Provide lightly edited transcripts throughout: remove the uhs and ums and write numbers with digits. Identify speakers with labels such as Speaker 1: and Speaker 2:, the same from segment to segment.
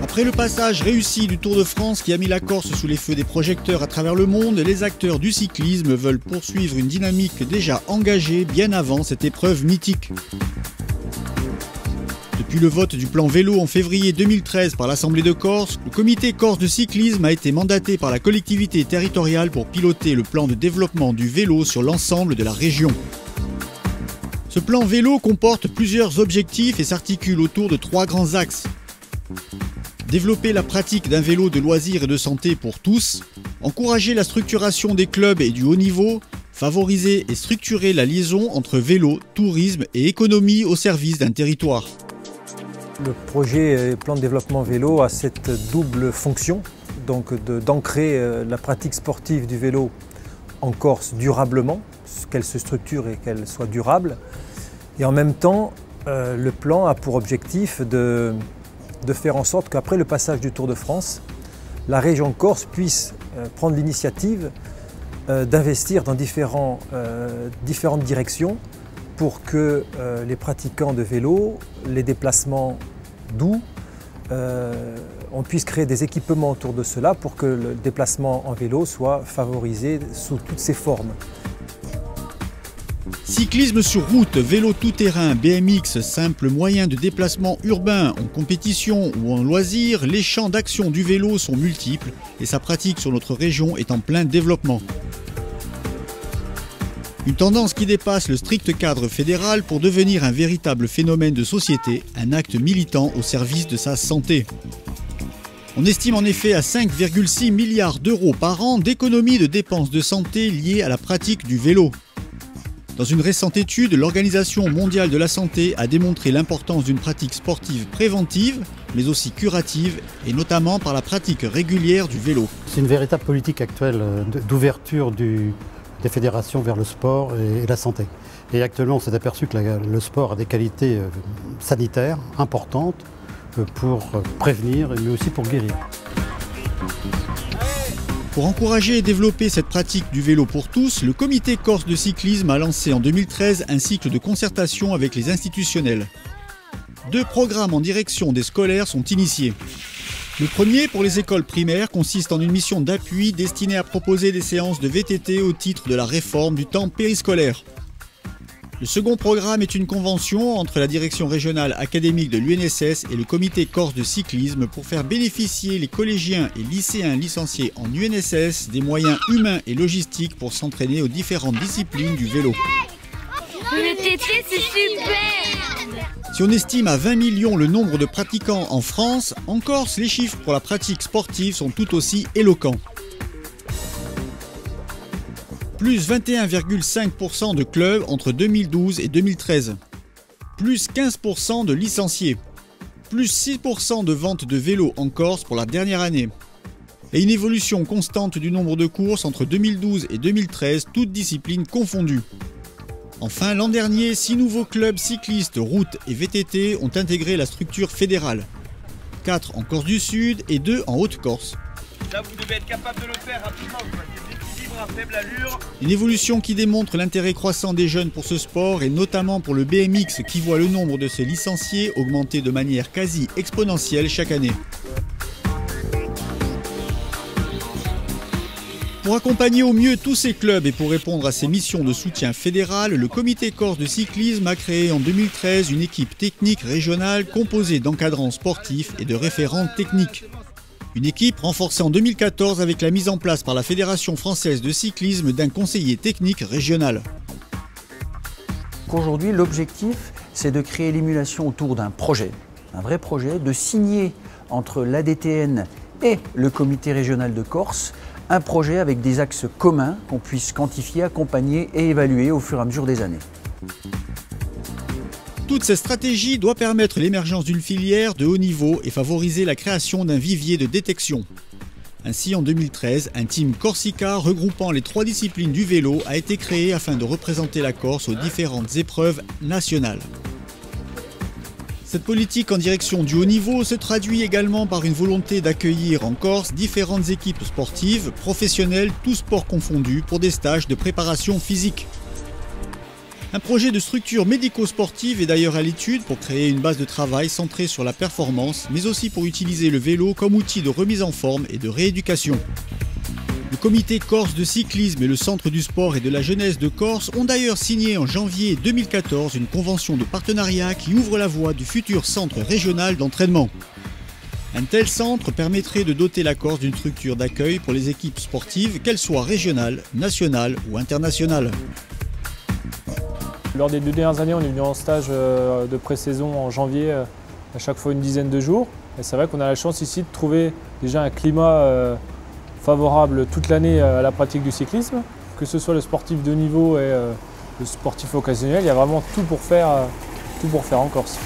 Speaker 1: Après le passage réussi du Tour de France qui a mis la Corse sous les feux des projecteurs à travers le monde, les acteurs du cyclisme veulent poursuivre une dynamique déjà engagée bien avant cette épreuve mythique. Depuis le vote du plan vélo en février 2013 par l'Assemblée de Corse, le comité corse de cyclisme a été mandaté par la collectivité territoriale pour piloter le plan de développement du vélo sur l'ensemble de la région. Ce plan vélo comporte plusieurs objectifs et s'articule autour de 3 grands axes. Développer la pratique d'un vélo de loisirs et de santé pour tous, encourager la structuration des clubs et du haut niveau, favoriser et structurer la liaison entre vélo, tourisme et économie au service d'un territoire.
Speaker 2: Le projet plan de développement vélo a cette double fonction, donc d'ancrer la pratique sportive du vélo en Corse durablement, qu'elle se structure et qu'elle soit durable. Et en même temps, le plan a pour objectif de faire en sorte qu'après le passage du Tour de France, la région Corse puisse prendre l'initiative d'investir dans différentes directions pour que les pratiquants de vélo, les déplacements doux, on puisse créer des équipements autour de cela pour que le déplacement en vélo soit favorisé sous toutes ses formes.
Speaker 1: Cyclisme sur route, vélo tout-terrain, BMX, simple moyen de déplacement urbain, en compétition ou en loisir, les champs d'action du vélo sont multiples et sa pratique sur notre région est en plein développement. Une tendance qui dépasse le strict cadre fédéral pour devenir un véritable phénomène de société, un acte militant au service de sa santé. On estime en effet à 5,6 milliards d'euros par an d'économies de dépenses de santé liées à la pratique du vélo. Dans une récente étude, l'Organisation mondiale de la santé a démontré l'importance d'une pratique sportive préventive, mais aussi curative, et notamment par la pratique régulière du vélo.
Speaker 3: C'est une véritable politique actuelle d'ouverture des fédérations vers le sport et la santé. Et actuellement, on s'est aperçu que le sport a des qualités sanitaires importantes pour prévenir, mais aussi pour guérir.
Speaker 1: Pour encourager et développer cette pratique du vélo pour tous, le comité corse de cyclisme a lancé en 2013 un cycle de concertation avec les institutionnels. 2 programmes en direction des scolaires sont initiés. Le premier, pour les écoles primaires, consiste en une mission d'appui destinée à proposer des séances de VTT au titre de la réforme du temps périscolaire. Le second programme est une convention entre la direction régionale académique de l'UNSS et le comité corse de cyclisme pour faire bénéficier les collégiens et lycéens licenciés en UNSS des moyens humains et logistiques pour s'entraîner aux différentes disciplines du vélo.
Speaker 4: Le VTT, c'est super!
Speaker 1: Si on estime à 20 millions le nombre de pratiquants en France, en Corse, les chiffres pour la pratique sportive sont tout aussi éloquents. Plus 21,5% de clubs entre 2012 et 2013. Plus 15% de licenciés. Plus 6% de ventes de vélos en Corse pour la dernière année. Et une évolution constante du nombre de courses entre 2012 et 2013, toutes disciplines confondues. Enfin, l'an dernier, 6 nouveaux clubs cyclistes, route et VTT ont intégré la structure fédérale. 4 en Corse du Sud et 2 en Haute-Corse.
Speaker 5: Là, vous devez être capable de le faire rapidement. À faible allure.
Speaker 1: Une évolution qui démontre l'intérêt croissant des jeunes pour ce sport et notamment pour le BMX qui voit le nombre de ses licenciés augmenter de manière quasi exponentielle chaque année. Pour accompagner au mieux tous ces clubs et pour répondre à ces missions de soutien fédéral, le comité corse de cyclisme a créé en 2013 une équipe technique régionale composée d'encadrants sportifs et de référents techniques. Une équipe renforcée en 2014 avec la mise en place par la Fédération française de cyclisme d'un conseiller technique régional.
Speaker 6: Aujourd'hui, l'objectif, c'est de créer l'émulation autour d'un projet, un vrai projet, de signer entre l'ADTN et le comité régional de Corse un projet avec des axes communs qu'on puisse quantifier, accompagner et évaluer au fur et à mesure des années.
Speaker 1: Toute cette stratégie doit permettre l'émergence d'une filière de haut niveau et favoriser la création d'un vivier de détection. Ainsi, en 2013, un team Corsica regroupant les 3 disciplines du vélo a été créé afin de représenter la Corse aux différentes épreuves nationales. Cette politique en direction du haut niveau se traduit également par une volonté d'accueillir en Corse différentes équipes sportives, professionnelles, tous sports confondus, pour des stages de préparation physique. Un projet de structure médico-sportive est d'ailleurs à l'étude pour créer une base de travail centrée sur la performance, mais aussi pour utiliser le vélo comme outil de remise en forme et de rééducation. Le comité corse de cyclisme et le centre du sport et de la jeunesse de Corse ont d'ailleurs signé en janvier 2014 une convention de partenariat qui ouvre la voie du futur centre régional d'entraînement. Un tel centre permettrait de doter la Corse d'une structure d'accueil pour les équipes sportives, qu'elles soient régionales, nationales ou internationales.
Speaker 7: Lors des 2 dernières années, on est venu en stage de pré-saison en janvier, à chaque fois une dizaine de jours. Et c'est vrai qu'on a la chance ici de trouver déjà un climat favorable toute l'année à la pratique du cyclisme. Que ce soit le sportif de niveau et le sportif occasionnel, il y a vraiment tout pour faire en Corse.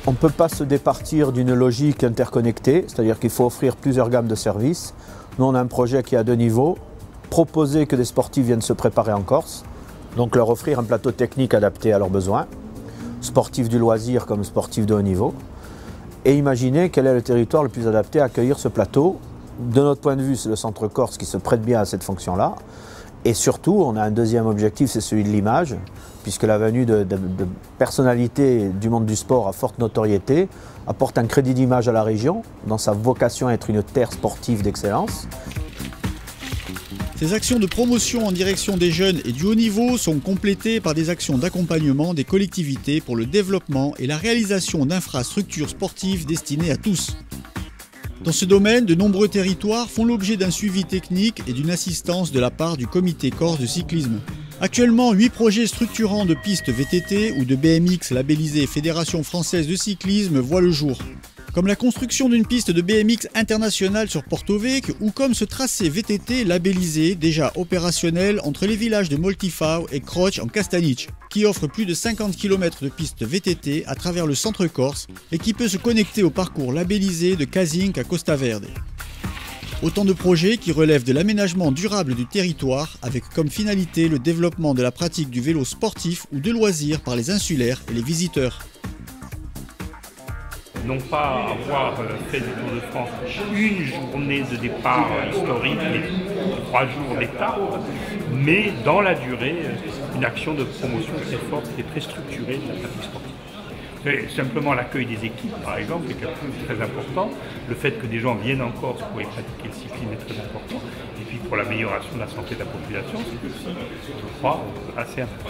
Speaker 8: On ne peut pas se départir d'une logique interconnectée, c'est-à-dire qu'il faut offrir plusieurs gammes de services. Nous, on a un projet qui est à 2 niveaux. Proposer que des sportifs viennent se préparer en Corse, donc leur offrir un plateau technique adapté à leurs besoins, sportifs du loisir comme sportifs de haut niveau, et imaginer quel est le territoire le plus adapté à accueillir ce plateau. De notre point de vue, c'est le centre Corse qui se prête bien à cette fonction-là. Et surtout, on a un deuxième objectif, c'est celui de l'image, puisque la venue de personnalités du monde du sport à forte notoriété apporte un crédit d'image à la région, dans sa vocation à être une terre sportive d'excellence.
Speaker 1: Ces actions de promotion en direction des jeunes et du haut niveau sont complétées par des actions d'accompagnement des collectivités pour le développement et la réalisation d'infrastructures sportives destinées à tous. Dans ce domaine, de nombreux territoires font l'objet d'un suivi technique et d'une assistance de la part du comité corse de cyclisme. Actuellement, 8 projets structurants de pistes VTT ou de BMX labellisés Fédération française de cyclisme voient le jour. Comme la construction d'une piste de BMX internationale sur Porto Vecchio ou comme ce tracé VTT labellisé déjà opérationnel entre les villages de Moltifau et Croce en Castaniche, qui offre plus de 50 km de pistes VTT à travers le centre corse et qui peut se connecter au parcours labellisé de Casinque à Costa Verde. Autant de projets qui relèvent de l'aménagement durable du territoire avec comme finalité le développement de la pratique du vélo sportif ou de loisirs par les insulaires et les visiteurs.
Speaker 9: Non pas avoir fait du Tour de France une journée de départ historique et 3 jours d'étape, mais dans la durée, une action de promotion très forte et très structurée de la pratique sportive. Et simplement l'accueil des équipes, par exemple, est quelque chose de très important. Le fait que des gens viennent en Corse pour y pratiquer le cyclisme est très important. Et puis pour l'amélioration de la santé de la population, c'est aussi, je crois, assez important.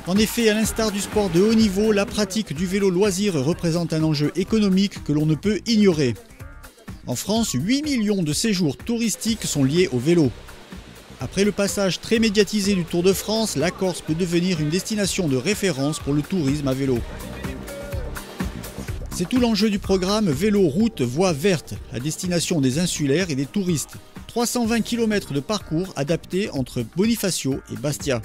Speaker 1: En effet, à l'instar du sport de haut niveau, la pratique du vélo loisir représente un enjeu économique que l'on ne peut ignorer. En France, 8 millions de séjours touristiques sont liés au vélo. Après le passage très médiatisé du Tour de France, la Corse peut devenir une destination de référence pour le tourisme à vélo. C'est tout l'enjeu du programme Vélo Route Voie Verte, à destination des insulaires et des touristes. 320 km de parcours adaptés entre Bonifacio et Bastia.